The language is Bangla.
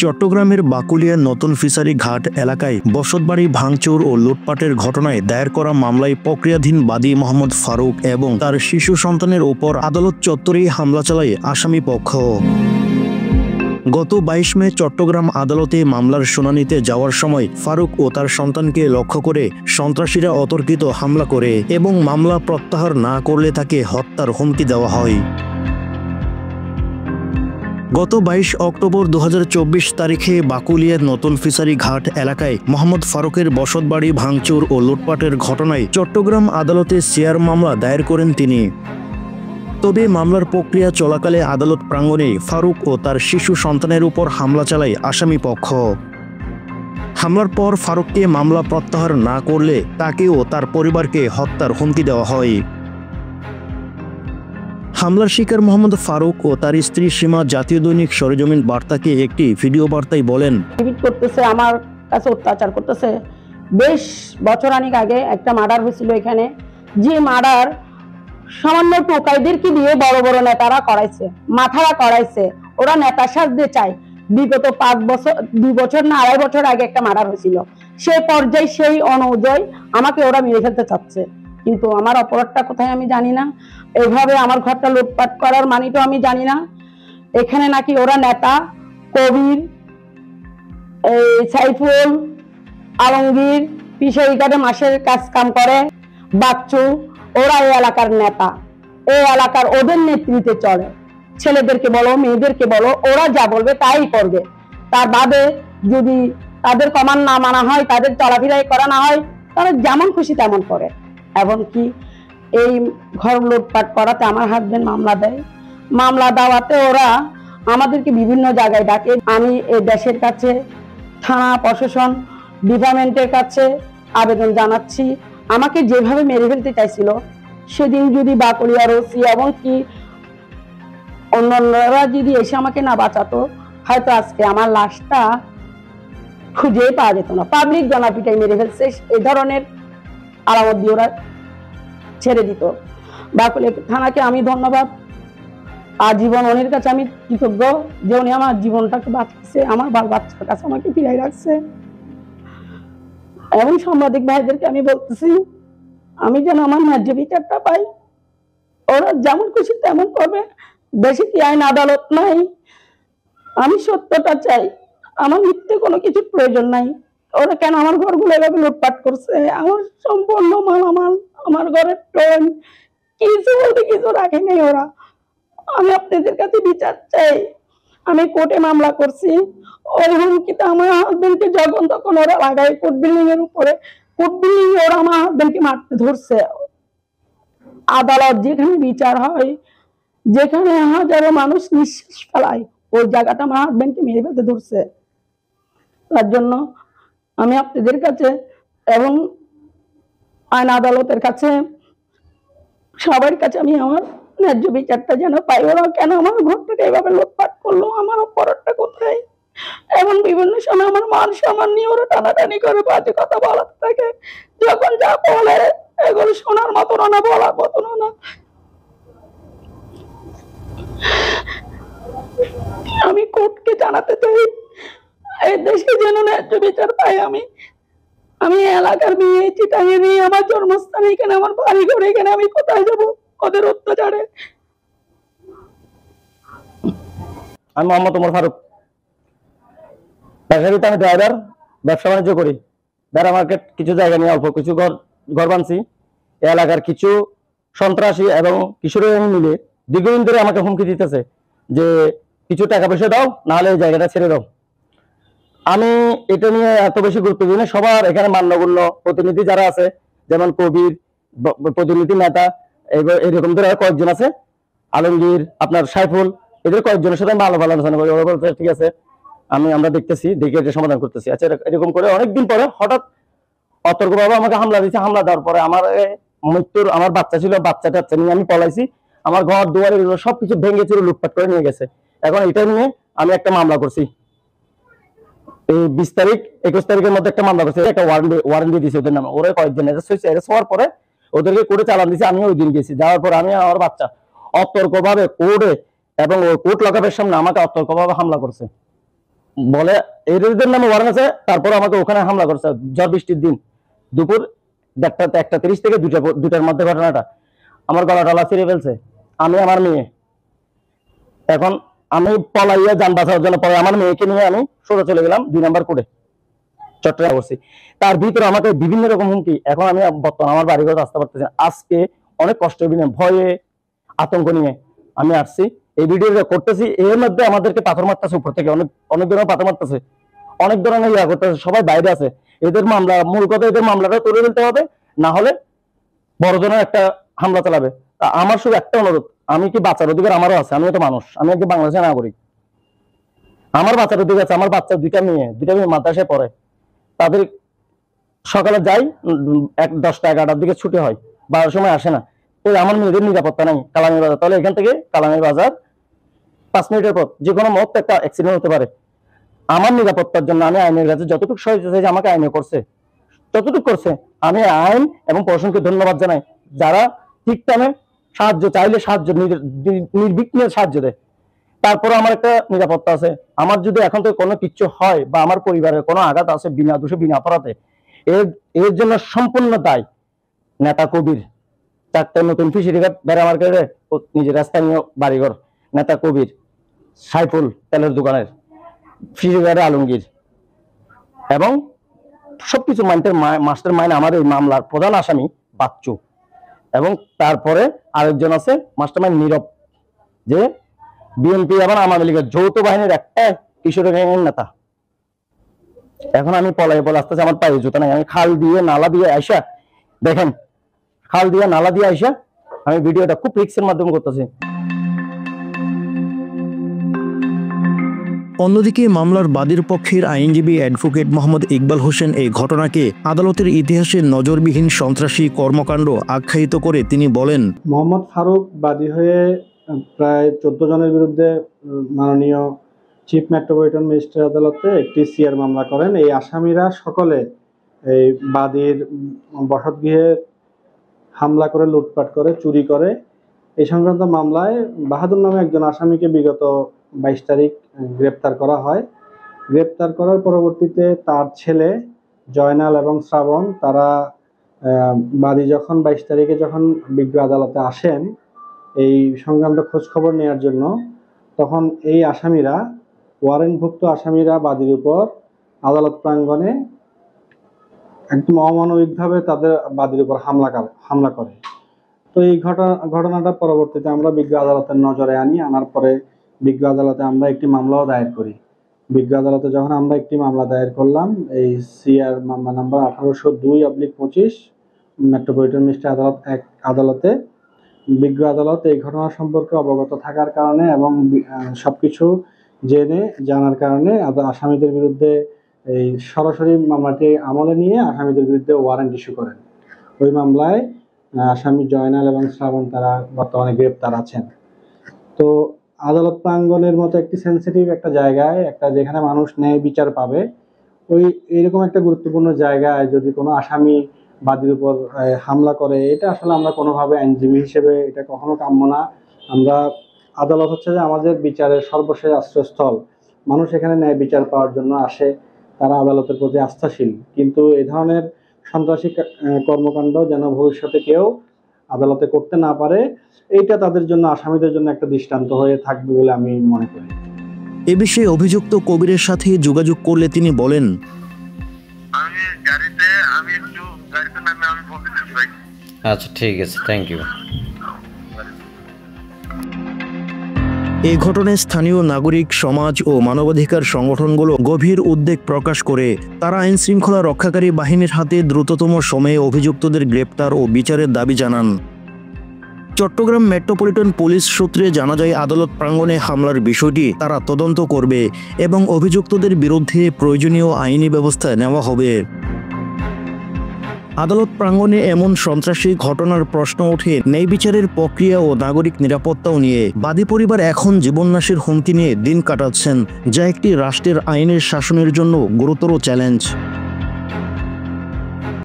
চট্টগ্রামের বাকুলিয়া নতুন ফিশারি ঘাট এলাকায় বসতবাড়ি ভাঙচুর ও লুটপাটের ঘটনায় দায়ের করা মামলায় প্রক্রিয়াধীন বাদী মোহাম্মদ ফারুক এবং তার শিশু সন্তানের উপর আদালত চত্বরেই হামলা চালায় আসামি পক্ষ। গত ২২ মে চট্টগ্রাম আদালতে মামলার শুনানিতে যাওয়ার সময় ফারুক ও তার সন্তানকে লক্ষ্য করে সন্ত্রাসীরা অতর্কিত হামলা করে এবং মামলা প্রত্যাহার না করলে তাকে হত্যার হুমকি দেওয়া হয়। গত ২২ অক্টোবর ২০২৪ তারিখে বাকুলিয়ার নতুন ফিশারি ঘাট এলাকায় মোহাম্মদ ফারুকের বসতবাড়ি ভাঙচুর ও লুটপাটের ঘটনায় চট্টগ্রাম আদালতে শেয়ার মামলা দায়ের করেন তিনি। তবে মামলার প্রক্রিয়া চলাকালে আদালত প্রাঙ্গণে ফারুক ও তার শিশু সন্তানের উপর হামলা চালায় আসামি পক্ষ। হামলার পর ফারুককে মামলা প্রত্যাহার না করলে তাকে ও তার পরিবারকে হত্যার হুমকি দেওয়া হয়। হামলার শিকার মোহাম্মদ ফারুক ও তার স্ত্রী সীমা জাতীয় দৈনিক সরেজমিন বার্তাকে একটি ভিডিও বার্তায় বলেন, করতেছে, আমার কাছে অত্যাচার করতেছে। বেশ বছরানিক আগে একটা মার্ডার হয়েছিল এখানে, যে মার্ডার সামান্য টোকাইদেরকে দিয়ে বড় বড় নেতারা করাইছে, মাথারা করাইছে। ওরা নেতা সাজতে চায়। বিগত 2 বছর না 2.5 বছর আগে একটা মার্ডার হয়েছিল। সেই পর্যায়ে সেই অনুযায়ী আমাকে ওরা মেরে ফেলতে চাচ্ছে, কিন্তু আমার অপরাধটা কোথায় আমি জানি না। এভাবে আমার ঘরটা লুটপাট করার মানিটা আমি জানি না। এখানে নাকি ওরা নেতা, কবির, সাইফুল, আলমগীর, ফিশারি ঘাটে মাসের কাজ কাম করে, বাচ্চু, ওরা এই এলাকার নেতা, এই এলাকার ওদের নেতৃত্বে চলে। ছেলেদেরকে বলো, মেয়েদেরকে বলো, ওরা যা বলবে তাই করবে। তার বাদে যদি তাদের কমান্ড না মানা হয়, তাদের চলাফেরাই করা না হয়, তারা যেমন খুশি তেমন করে। এমনকি এই ঘর লুটপাট করাতে আমার হাজবেন্ড মামলা দেয়। মামলা দেওয়াতে ওরা আমাদেরকে বিভিন্ন জায়গায় ডাকে। আমি এই দেশের কাছে, থানা প্রশাসন ডিপার্টমেন্টের কাছে আবেদন জানাচ্ছি। আমাকে যেভাবে মেরে ফেলতে চাইছিল, সেদিন যদি বাকুলিয়ার ওসি এবং কি অন্যান্যরা যদি এসে আমাকে না বাঁচাতো, হয়তো আজকে আমার লাশটা খুঁজেই পাওয়া যেত না। পাবলিক জনপিটাই মেরে ফেলছে, এই ধরনের আলামত দিয়ে ওরা ছেড়ে দিত। বাকুলিয়া থানাকে আমি ধন্যবাদ, আজীবন ওনার কাছে আমি কৃতজ্ঞ যে উনি আমার জীবনটাকে বাঁচাচ্ছে, আমার বাল বাচ্চার কাছে আমাকে ফিরাই রাখছে। এবং সাংবাদিক ভাইদেরকে আমি বলতেছি, আমি যেন আমার ন্যায্য বিচারটা পাই। ওরা যেমন খুশি তেমন করবে, দেশে কি আইন আদালত নাই? আমি সত্যটা চাই, আমার মিথ্যে কোনো কিছু প্রয়োজন নাই। ওরা কেন আমার ঘরগুলো এভাবে লুটপাট করছে? আমার সম্পূর্ণ মালামাল, আমার ঘরের ট্রেন, কিছু বলতে কিছু রাখে নেই ওরা। আমি আপনাদের কাছে বিচার চাই। আমি কোর্টে মামলা করছি, ওই হুমকিতে আমার হাজবেন্ডকে যখন তখন ওরা লাগায় কোর্ট বিল্ডিং এর উপরে। কোর্ট বিল্ডিং ওরা আমার হাজবেন্ডকে মারতে ধরছে। আদালত যেখানে বিচার হয়, যেখানে হাজারো মানুষ নিঃশ্বাস ফেলায়, ওই জায়গাটা আমার হাজবেন্ডকে মেরে ফেলতে ধরছে। তার জন্য আমি আপনাদের কাছে এবং আইন আদালতের কাছে, সবার কাছে আমি আমার ন্যায্য বিচারটা যেন পাই। ওরা কেন আমার ঘরটাকে এইভাবে লুটপাট করলো? আমার অপরাধটা কোথায়? এবং বিভিন্ন সময় আমার মান সম্মান নিয়ে ওরা টানাটানি করে, বাজে কথা বলার থাকে। যখন যা বলে এগুলো শোনার মতন না, বলার মতন না। আমি কোর্টকে জানাতে চাই, এই দেশে যেন ন্যায্য বিচার পাই। আমি এলাকার মেয়ে, চিটাঙে নিয়ে আমার জন্মস্থান এখানে, আমার বাড়ি ঘর এখানে, আমি কোথায় যাব ওদের অত্যাচারে? আমি মোহাম্মদ ওমর ফারুক, পেশাগত আমি ড্রাইভার, ব্যবসা বাণিজ্য করি। বেড়া মার্কেট কিছু জায়গা নিয়ে অল্প কিছু ঘর বানছি। এলাকার কিছু সন্ত্রাসী এবং কিশোরী মিলে দীর্ঘদিন ধরে আমাকে হুমকি দিতেছে যে কিছু টাকা পয়সা দাও, নাহলে এই জায়গাটা ছেড়ে দাও। আমি এটা নিয়ে এত বেশি গুরুত্ব দিই না। সবার এখানে মান্যগণ্য প্রতিনিধি যারা আছে, যেমন কবির, প্রতিনিধি নেতা, এরকম ধরে কয়েকজন আছে, আলমগীর, আপনার সাইফুল, এদের কয়েকজনের সাথে ভালো ভালো আলোচনা করি। ওরা বলতে ঠিক আছে, আমরা দেখতেছি, দেখে এটা সমাধান করতেছি। আচ্ছা, এরকম করে অনেকদিন পরে হঠাৎ অতর্কভাবে আমাকে হামলা দিচ্ছে। হামলা দেওয়ার পরে আমার বাচ্চা ছিল, বাচ্চাটা নিয়ে আমি পলাইছি। আমার ঘর দুয়ার এগুলো সবকিছু ভেঙে চুরে লুটপাট করে নিয়ে গেছে। এখন এটা নিয়ে আমি একটা মামলা করছি। এই 20 তারিখ 21 তারিখের মধ্যে একটা মামলা করছে, একটা ওয়ারেন্ট দিয়ে দিয়েছে ওদের নামে। ওরা কয়েকজন অ্যারেস্ট হওয়ার পরে ওদেরকে কোর্টে চালান দিয়েছে। আমি ওই দিন গেছি, যাওয়ার পর আমি আমার বাচ্চা অতর্কভাবে কোর্টে এবং কোর্ট লকআপের সামনে আমাকে অতর্কভাবে হামলা করছে। বলে এদের নামে ওয়ারেন্ট আছে, তারপর আমাকে ওখানে হামলা করছে ঝড় বৃষ্টির দিন দুপুর 1:30 থেকে 2টার মধ্যে ঘটনাটা। আমার গলা টলা ছিঁড়ে ফেলছে, আমি আমার মেয়ে। এখন আমি পলাইয়া যান বাঁচানোর জন্য পরে আমার মেয়েকে নিয়ে আমি সোজা চলে গেলাম 2 নম্বর কোর্টে, চট্টগ্রাম করছি। তার ভিতরে আমাকে বিভিন্ন রকম হুমকি। এখন আমি বর্তমানে আমার বাড়ি ঘর আসতে পারতেছি না। আজকে অনেক কষ্ট বিনে ভয়ে আতঙ্ক নিয়ে আমি আসছি, এই ভিডিওটা করতেছি। এর মধ্যে আমাদেরকে পাথর মারতেছে, উপর থেকে অনেক ধরনের পাথর মারতেছে, অনেক ধরনের ইয়া করতেছে। সবাই বাইরে আছে। এদের মামলা, মূল কথা এদের মামলাটা তুলে ফেলতে হবে, না হলে বড় ধরনের একটা হামলা চালাবে। আমার শুধু একটা অনুরোধ, আমি কি বাঁচার অধিকার আমারও আছে, আমি তো মানুষ, আমি একজন বাংলাদেশের নাগরিক, আমার বাঁচার অধিকার আছে। আমার বাচ্চা 2টা মেয়ে মাদ্রাসায় পড়ে, তাদের সকালে যাই 10টা 11টার দিকে ছুটি হয়, 12টার সময় আসে না। তো আমার মেয়েদের নিরাপত্তা নাই কালামি বাজার, তাহলে এখান থেকে কালামি বাজার 5 মিনিটের পর যে কোনো মুহূর্তে একটা অ্যাক্সিডেন্ট হতে পারে। আমার নিরাপত্তার জন্য আমি আইনের কাছে যতটুকু সহযোগিতা চাই, আমাকে আইনে করছে ততটুকু করছে। আমি আইন এবং প্রশাসনকে ধন্যবাদ জানাই, যারা ঠিক টাইমে সাহায্য চাইলে সাহায্য নির্বিঘ্নে সাহায্য দেয়। তারপরে আমার একটা নিরাপত্তা আছে। আমার যদি এখন থেকে কোনো কিছু হয় বা আমার পরিবারের কোনো আঘাত আছে বিনা দোষে বিনা অপরাধে, এর জন্য সম্পূর্ণ দায় নেতা কবির। 4টা নতুন ফিশারি ঘাট বেড়া মার্কেটে নিজের স্থানীয় বাড়িঘর নেতা কবির, সাইফুল তেলের দোকানের, ফিশারি ঘাটে আলমগীর, এবং সবকিছু মাস্টার মাইন্ড আমার এই মামলার প্রধান আসামি বাচ্চু, এবং তারপরে আরেকজন আছে মাস্টার মাইন্ড নীরব, যে বিএনপি এবং আওয়ামী লীগের যৌথ বাহিনীর একটা কিশোর গ্যাংয়ের নেতা। এখন আমি পলাই আসতেছি, আমার পায়ে জুতা নাই। আমি খাল দিয়ে নালা দিয়ে আইসা, দেখেন খাল দিয়ে নালা দিয়ে আইসা আমি ভিডিওটা খুব রিক্সের মাধ্যমে করতেছি। অন্যদিকে মামলার বাদীর পক্ষের আইনজীবী অ্যাডভোকেট মোহাম্মদ ইকবাল হোসেন এই ঘটনাকে আদালতের ইতিহাসে নজরবিহীন সন্ত্রাসী কর্মকাণ্ড আখ্যায়িত করে তিনি বলেন, মোহাম্মদ ফারুক বাদী হয়ে প্রায় 14 জনের বিরুদ্ধে মাননীয় চিফ মেট্রোপলিটন ম্যাজিস্ট্রেট আদালতে একটি সিআর মামলা করেন। এই আসামিরা সকলে এই বাদীর বসতগৃহে হামলা করে, লুটপাট করে, চুরি করে। এই সংক্রান্ত মামলায় বাহাদুর নামে একজন আসামিকে বিগত 22 তারিখ গ্রেপ্তার করা হয়। গ্রেপ্তার করার পরবর্তীতে তার ছেলে জয়নাল এবং শ্রাবণ, তারা বাদী যখন 22 তারিখে যখন বিজ্ঞ আদালতে আসেন এই সংক্রান্ত খোঁজ খবর নেওয়ার জন্য, তখন এই আসামিরা, ওয়ারেন্টভুক্ত আসামিরা বাদীর উপর আদালত প্রাঙ্গণে একদম অমানবিকভাবে তাদের বাদীর উপর হামলা করে। তো এই ঘটনাটা পরবর্তীতে আমরা বিজ্ঞ আদালতের নজরে আনার পরে বিজ্ঞ আদালতে আমরা একটি মামলাও দায়ের করি। বিজ্ঞ আদালতে যখন আমরা একটি মামলা দায়ের করলাম, এই সিআর মামলা নাম্বার 1802/25 মেট্রোপলিটন ম্যাজিস্ট্রেট আদালতে, বিজ্ঞ আদালত এই ঘটনা সম্পর্কে অবগত থাকার কারণে এবং সবকিছু জানার কারণে আসামিদের বিরুদ্ধে এই সরাসরি মামলাটি আমলে নিয়ে আসামিদের বিরুদ্ধে ওয়ারেন্ট ইস্যু করেন। ওই মামলায় আসামি জয়নাল এবং শ্রাবণ তারা বর্তমানে গ্রেপ্তার আছেন। তো আদালত প্রাঙ্গণের মতো একটি সেন্সিটিভ একটা জায়গায়, একটা যেখানে মানুষ ন্যায় বিচার পাবে, ওই এরকম একটা গুরুত্বপূর্ণ জায়গায় যদি কোনো আসামি বাদীর উপর হামলা করে, এটা আসলে আমরা কোনোভাবে আইনজীবী হিসেবে এটা কখনো কাম্য না। আমরা আদালত হচ্ছে যে আমাদের বিচারের সর্বশেষ আশ্রয়স্থল। মানুষ এখানে ন্যায় বিচার পাওয়ার জন্য আসে, তারা আদালতের প্রতি আস্থাশীল। কিন্তু এই ধরনের সন্ত্রাসী কর্মকাণ্ড যেন ভবিষ্যতে কেউ আদালতে করতে না পারে, এইটা তাদের জন্য, আসামিদের জন্য একটা দৃষ্টান্ত হয়ে থাকবে বলে আমি মনে করি। এ বিষয়ে অভিযুক্ত কবিরের সাথে যোগাযোগ করলে তিনি বলেন, আচ্ছা ঠিক আছে, থ্যাংক ইউ। এই ঘটনায় স্থানীয় নাগরিক সমাজ ও মানবাধিকার সংগঠনগুলো গভীর উদ্বেগ প্রকাশ করে তারা আইন শৃঙ্খলা রক্ষাকারী বাহিনীর হাতে দ্রুততম সময়ে অভিযুক্তদের গ্রেপ্তার ও বিচারের দাবি জানান। চট্টগ্রাম মেট্রোপলিটন পুলিশ সূত্রে জানা যায়, আদালত প্রাঙ্গণে হামলার বিষয়টি তারা তদন্ত করবে এবং অভিযুক্তদের বিরুদ্ধে প্রয়োজনীয় আইনি ব্যবস্থা নেওয়া হবে। আদালত প্রাঙ্গণে এমন সন্ত্রাসী ঘটনার প্রশ্ন ওঠে ন্যায় বিচারের প্রক্রিয়া ও নাগরিক নিরাপত্তাও নিয়ে। বাদী পরিবার এখন জীবননাশের হুমকি নিয়ে দিন কাটাচ্ছেন, যা একটি রাষ্ট্রের আইনের শাসনের জন্য গুরুতর চ্যালেঞ্জ।